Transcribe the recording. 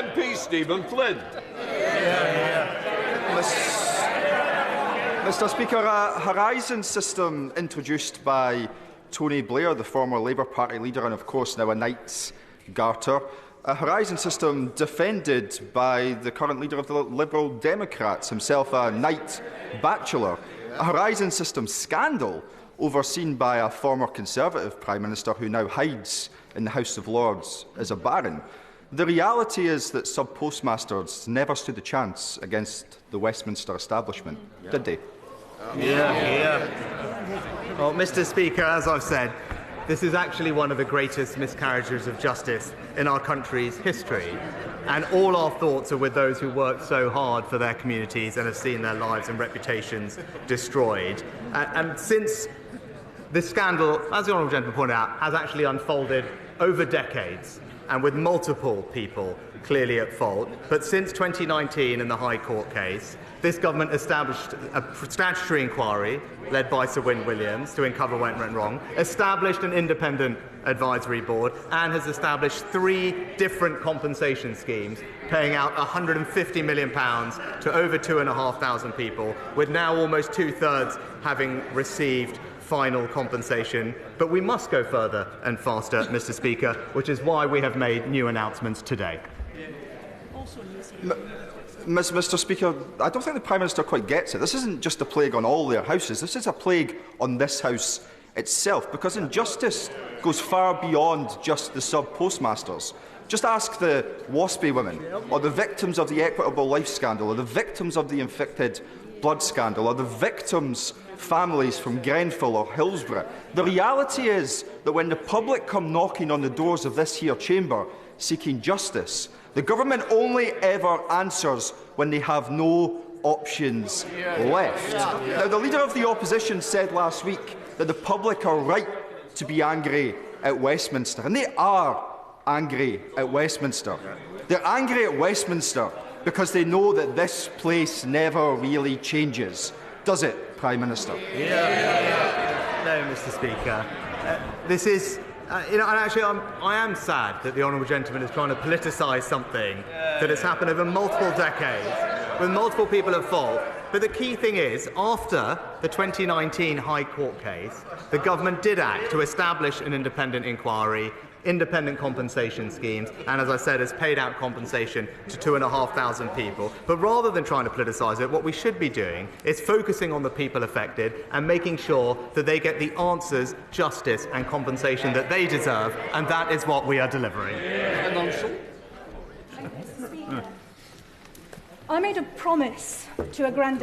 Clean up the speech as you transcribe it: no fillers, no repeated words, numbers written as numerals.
MP Stephen Flynn. Mr. Speaker, a horizon system introduced by Tony Blair, the former Labour Party leader, and of course now a Knight's Garter. A horizon system defended by the current leader of the Liberal Democrats, himself a Knight bachelor. A horizon system scandal overseen by a former Conservative Prime Minister who now hides in the House of Lords as a baron. The reality is that subpostmasters never stood a chance against the Westminster establishment, did they? Well, Mr. Speaker, as I've said, this is actually one of the greatest miscarriages of justice in our country's history. And all our thoughts are with those who worked so hard for their communities and have seen their lives and reputations destroyed. And since this scandal, as the honourable gentleman pointed out, has actually unfolded over decades and with multiple people clearly at fault. But since 2019 in the High Court case, this government established a statutory inquiry led by Sir Win Williams to uncover what went wrong, established an independent advisory board, and has established 3 different compensation schemes, paying out £150 million to over 2,500 people, with now almost 2/3 having received final compensation. But we must go further and faster, Mr. Speaker, which is why we have made new announcements today. Mr. Speaker, I don't think the Prime Minister quite gets it. This isn't just a plague on all their houses. This is a plague on this House itself, because injustice goes far beyond just the sub-postmasters. Just ask the Waspy women, or the victims of the Equitable Life scandal, or the victims of the infected blood scandal, or the victims' families from Grenfell or Hillsborough. The reality is that when the public come knocking on the doors of this here chamber seeking justice, the government only ever answers when they have no options left. Now, the Leader of the Opposition said last week that the public are right to be angry at Westminster, and they are angry at Westminster. They're angry at Westminster because they know that this place never really changes. Does it, Prime Minister? No, Mr. Speaker. This is... and actually, I am sad that the honourable gentleman is trying to politicise something that has happened over multiple decades, with multiple people at fault. But the key thing is, after the 2019 High Court case, the government did act to establish an independent inquiry, independent compensation schemes, and, as I said, has paid out compensation to 2,500 people. But rather than trying to politicise it, what we should be doing is focusing on the people affected and making sure that they get the answers, justice and compensation that they deserve, and that is what we are delivering. I made a promise to a granddad